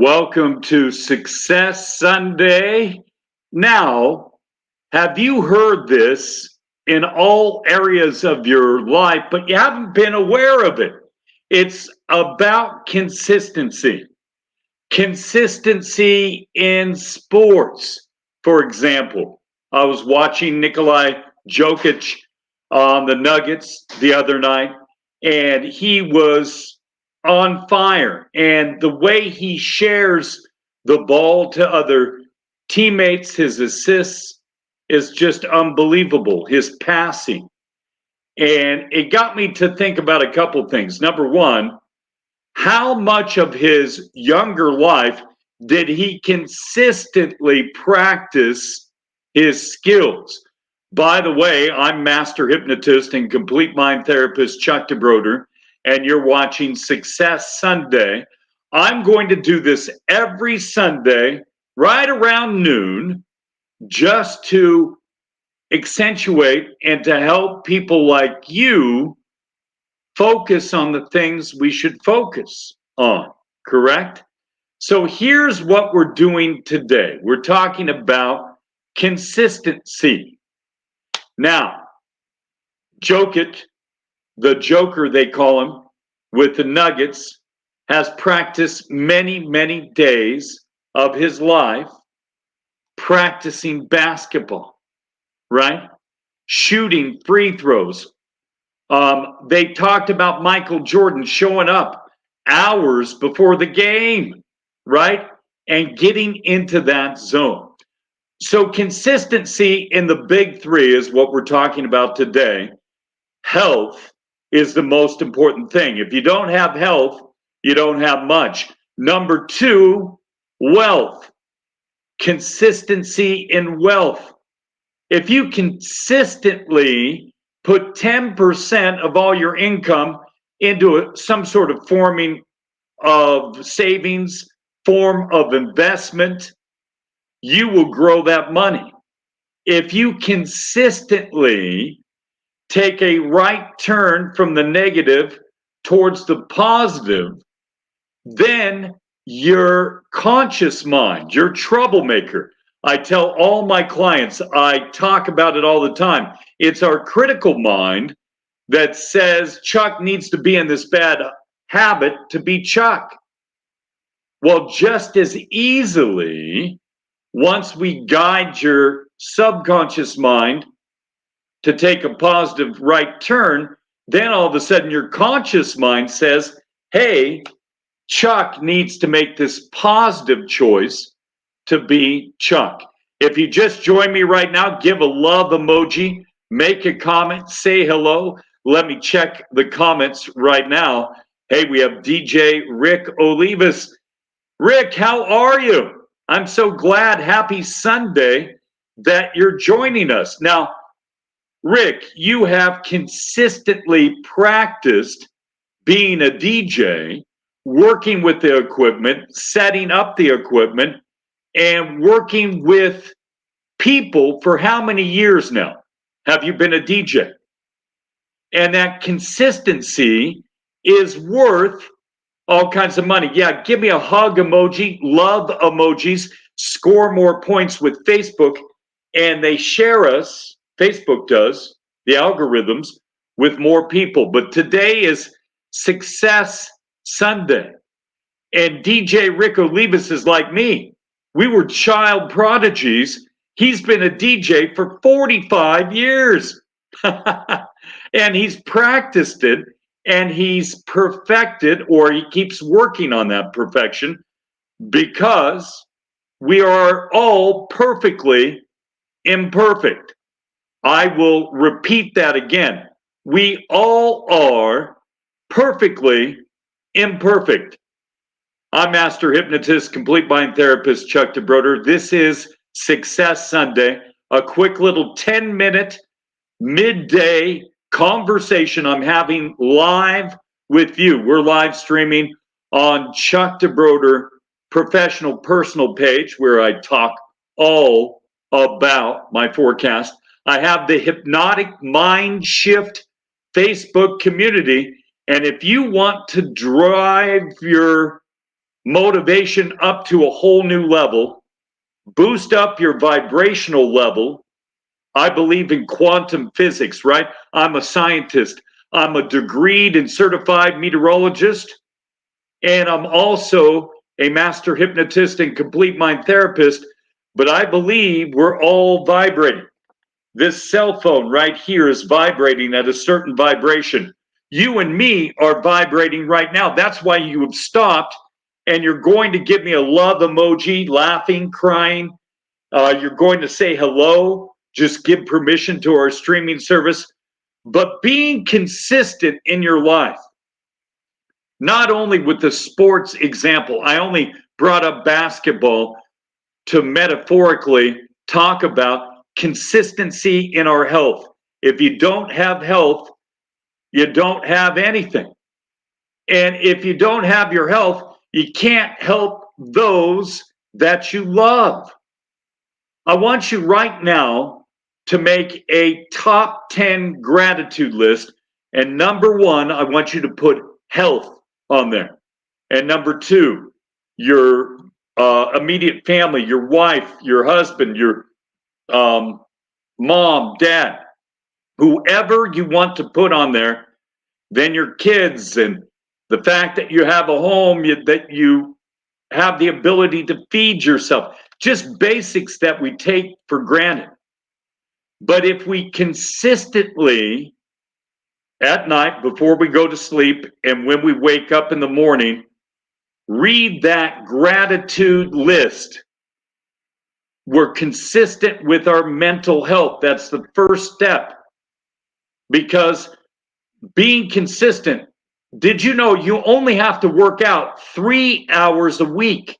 Welcome to Success Sunday. Now, have you heard this in all areas of your life, but you haven't been aware of it? It's about consistency. Consistency in sports. For example, I was watching Nikolai Jokic on the Nuggets the other night, and he was on fire. And the way he shares the ball to other teammates, his assists, is just unbelievable. His passing. And it got me to think about a couple things. Number one, how much of his younger life did he consistently practice his skills? By the way, I'm master hypnotist and complete mind therapist Chuck DeBroder, and you're watching Success Sunday. I'm going to do this every Sunday right around noon just to accentuate and to help people like you focus on the things we should focus on, correct? So here's what we're doing today. We're talking about consistency. Now, Jokic, the Joker they call him, with the Nuggets, has practiced many days of his life practicing basketball, right? Shooting free throws. They talked about Michael Jordan showing up hours before the game, right? And getting into that zone. So, consistency in the big three is what we're talking about today. Health is the most important thing. If you don't have health, you don't have much. Number two, wealth. Consistency in wealth. If you consistently put 10% of all your income into some sort of forming of savings, form of investment, you will grow that money. If you consistently take a right turn from the negative towards the positive, then your conscious mind, your troublemaker, I tell all my clients, I talk about it all the time. It's our critical mind that says Chuck needs to be in this bad habit to be Chuck. Well, just as easily, once we guide your subconscious mind to take a positive right turn, then all of a sudden your conscious mind says, hey, Chuck needs to make this positive choice to be Chuck. If you just join me right now, give a love emoji, make a comment, say hello. Let me check the comments right now. Hey, we have DJ Rick Olivas. Rick, how are you? I'm so glad. Happy Sunday that you're joining us. Now, Rick, you have consistently practiced being a DJ, working with the equipment, setting up the equipment, and working with people for how many years now have you been a DJ? And that consistency is worth all kinds of money. Yeah, give me a hug emoji, love emojis, score more points with Facebook, and they share us, Facebook does, the algorithms, with more people. But today is Success Sunday. And DJ Rick Olivas is like me. We were child prodigies. He's been a DJ for 45 years. And he's practiced it and he's perfected, or he keeps working on that perfection, because we are all perfectly imperfect. I will repeat that again. We all are perfectly imperfect. I'm master hypnotist, complete mind therapist Chuck DeBroder. This is Success Sunday, a quick little 10-minute midday conversation I'm having live with you. We're live streaming on Chuck DeBroder professional personal page, where I talk all about my forecast. I have the Hypnotic Mind Shift Facebook community. And if you want to drive your motivation up to a whole new level, boost up your vibrational level. I believe in quantum physics, right? I'm a scientist. I'm a degreed and certified meteorologist, and I'm also a master hypnotist and complete mind therapist. But I believe we're all vibrating. This cell phone right here is vibrating at a certain vibration. You and me are vibrating right now. That's why you have stopped and you're going to give me a love emoji, laughing, crying. You're going to say hello. Just give permission to our streaming service. But being consistent in your life, not only with the sports example, I only brought up basketball to metaphorically talk about consistency in our health. If you don't have health, you don't have anything. And if you don't have your health, you can't help those that you love. I want you right now to make a top 10 gratitude list. And number one, I want you to put health on there. And number two, your immediate family, your wife, your husband, your mom, dad, whoever you want to put on there, then your kids, and the fact that you have a home, that you have the ability to feed yourself, just basics that we take for granted. But if we consistently at night before we go to sleep and when we wake up in the morning, read that gratitude list, we're consistent with our mental health. That's the first step. Because being consistent, did you know you only have to work out 3 hours a week?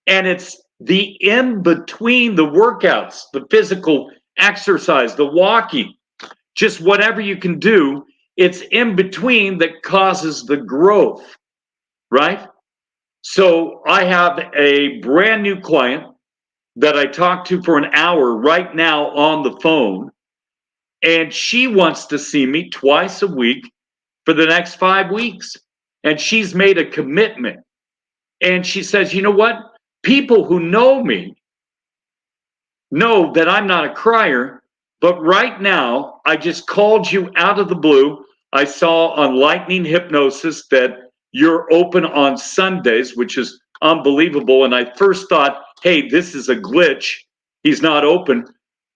And it's the in between the workouts, the physical exercise, the walking, just whatever you can do, it's in between that causes the growth, right? So I have a brand new client that I talked to for an hour right now on the phone, and she wants to see me twice a week for the next 5 weeks. And she's made a commitment. And she says, you know what? People who know me know that I'm not a crier, but right now, I just called you out of the blue. I saw on Lightning Hypnosis that you're open on Sundays, which is unbelievable. And I first thought, hey, this is a glitch. He's not open.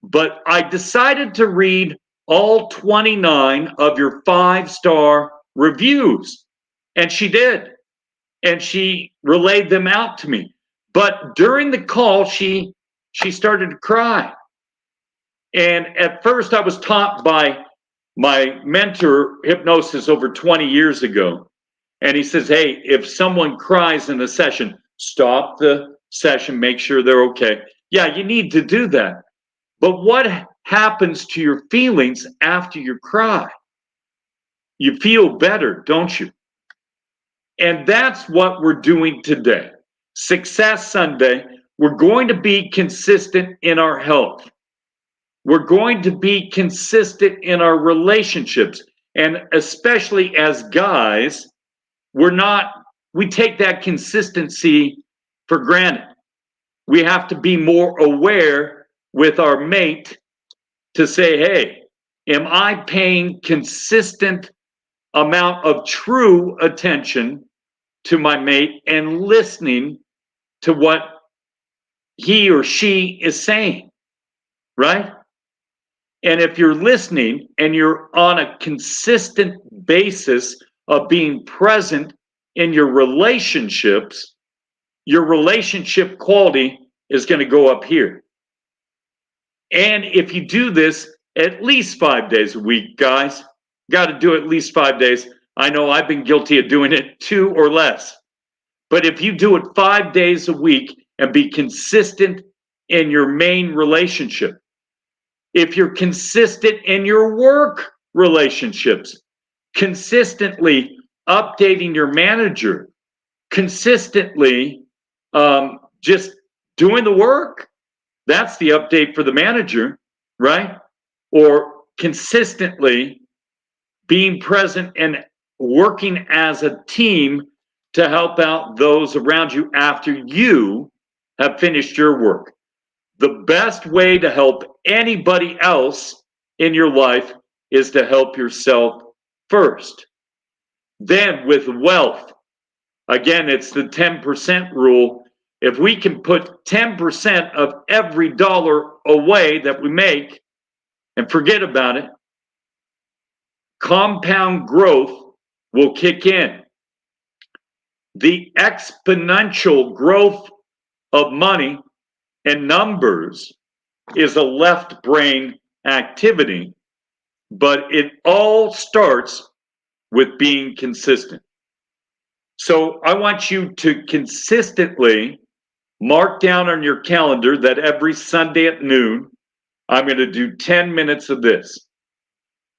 But I decided to read all 29 of your 5-star reviews. And she did. And she relayed them out to me. But during the call, she started to cry. And at first, I was taught by my mentor, hypnosis, over 20 years ago. And he says, hey, if someone cries in a session, stop the session, make sure they're okay. Yeah, you need to do that. But what happens to your feelings after you cry? You feel better, don't you? And that's what we're doing today. Success Sunday, we're going to be consistent in our health. We're going to be consistent in our relationships. And especially as guys, we take that consistency for granted. We have to be more aware with our mate to say, hey, am I paying consistent amount of true attention to my mate and listening to what he or she is saying, right? And if you're listening and you're on a consistent basis of being present in your relationships, your relationship quality is going to go up here. And if you do this at least 5 days a week, guys, got to do it at least 5 days. I know I've been guilty of doing it 2 or less. But if you do it 5 days a week and be consistent in your main relationship, if you're consistent in your work relationships, consistently updating your manager, consistently just doing the work, that's the update for the manager, right? Or consistently being present and working as a team to help out those around you after you have finished your work. The best way to help anybody else in your life is to help yourself first. Then, with wealth, again, it's the 10% rule. If we can put 10% of every dollar away that we make and forget about it, compound growth will kick in. The exponential growth of money and numbers is a left brain activity, but it all starts with being consistent. So I want you to consistently mark down on your calendar that every Sunday at noon, I'm going to do 10 minutes of this.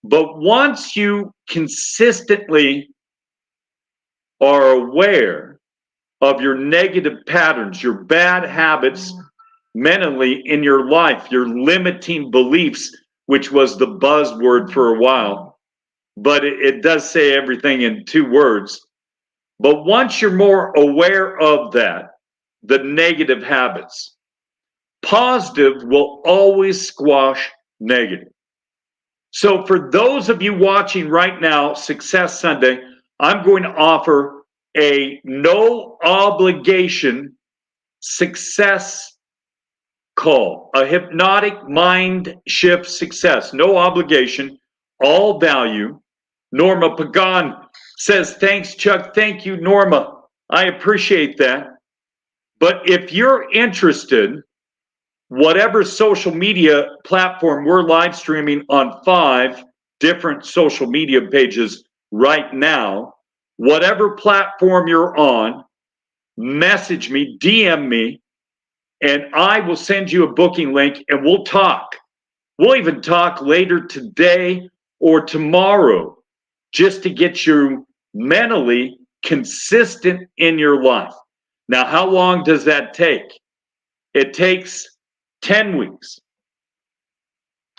But once you consistently are aware of your negative patterns, your bad habits mentally in your life, your limiting beliefs, which was the buzzword for a while, but it does say everything in 2 words. But once you're more aware of that, the negative habits, positive will always squash negative. So for those of you watching right now, Success Sunday, I'm going to offer a no obligation success call, a hypnotic mind shift success, no obligation, all value. Norma Pagan says, thanks, Chuck. Thank you, Norma. I appreciate that. But if you're interested, whatever social media platform, we're live streaming on 5 different social media pages right now. Whatever platform you're on, message me, DM me, and I will send you a booking link and we'll talk. We'll even talk later today or tomorrow just to get you mentally consistent in your life. Now, how long does that take? It takes 10 weeks.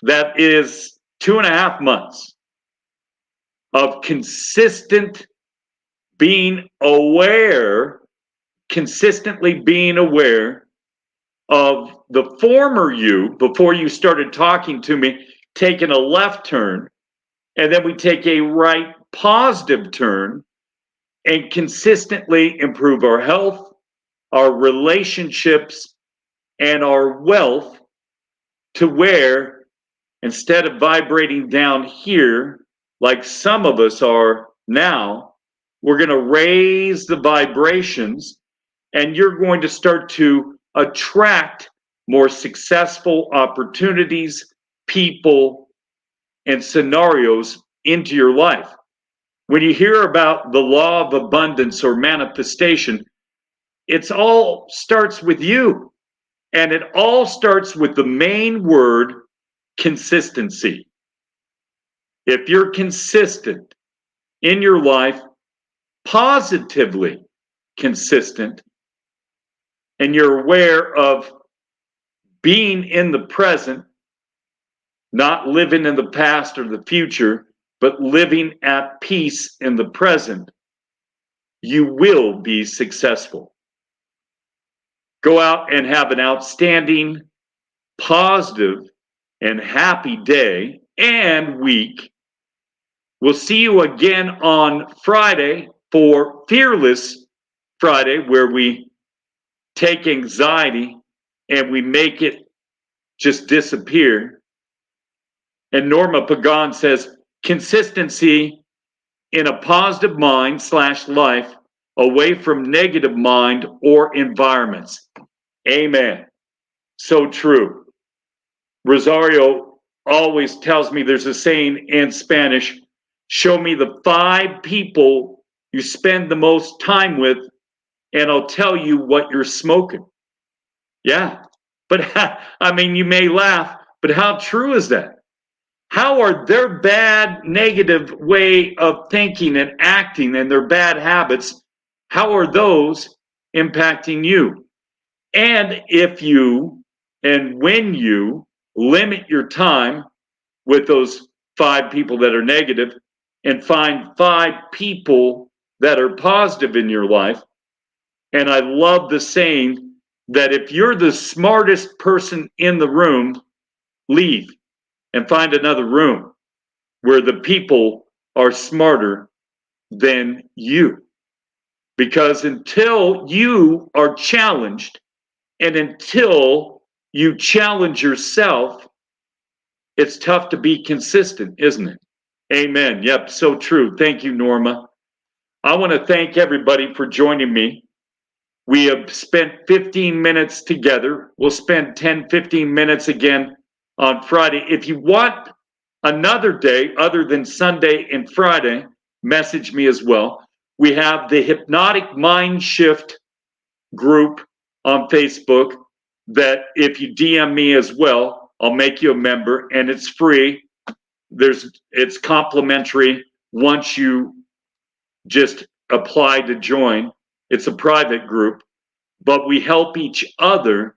That is 2.5 months of consistent being aware, consistently being aware of the former you before you started talking to me, taking a left turn, and then we take a right positive turn and consistently improve our health, our relationships, and our wealth to where instead of vibrating down here like some of us are now, we're going to raise the vibrations and you're going to start to attract more successful opportunities, people, and scenarios into your life. When you hear about the law of abundance or manifestation, it's all starts with you. And it all starts with the main word, consistency. If you're consistent in your life, positively consistent, and you're aware of being in the present, not living in the past or the future, but living at peace in the present, you will be successful. Go out and have an outstanding, positive, and happy day and week. We'll see you again on Friday for Fearless Friday, where we take anxiety and we make it just disappear. And Norma Pagan says, consistency in a positive mind / life away from negative mind or environments. Amen. So true. Rosario always tells me there's a saying in Spanish, show me the 5 people you spend the most time with, and I'll tell you what you're smoking. Yeah. But I mean, you may laugh, but how true is that? How are their bad, negative way of thinking and acting and their bad habits, how are those impacting you? And if you and when you limit your time with those 5 people that are negative and find 5 people that are positive in your life. And I love the saying that if you're the smartest person in the room, leave and find another room where the people are smarter than you. Because until you are challenged and until you challenge yourself, it's tough to be consistent, isn't it? Amen. Yep, so true. Thank you, Norma. I want to thank everybody for joining me. We have spent 15 minutes together. We'll spend 10, 15 minutes again on Friday. If you want another day other than Sunday and Friday, message me as well. We have the Hypnotic Mind Shift group on Facebook that if you DM me as well, I'll make you a member, and it's free. It's complimentary once you just apply to join. It's a private group, but we help each other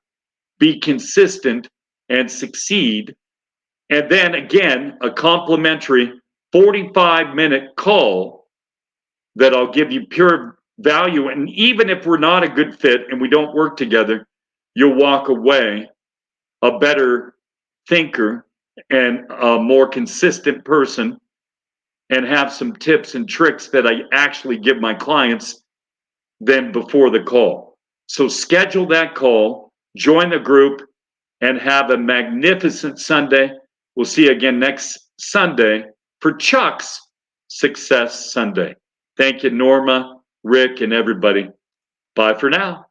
be consistent and succeed. And then again, a complimentary 45-minute call that I'll give you pure value. And even if we're not a good fit and we don't work together, you'll walk away a better thinker and a more consistent person, and have some tips and tricks that I actually give my clients than before the call. So schedule that call, join the group, and have a magnificent Sunday. We'll see you again next Sunday for Chuck's Success Sunday. Thank you, Norma, Rick, and everybody. Bye for now.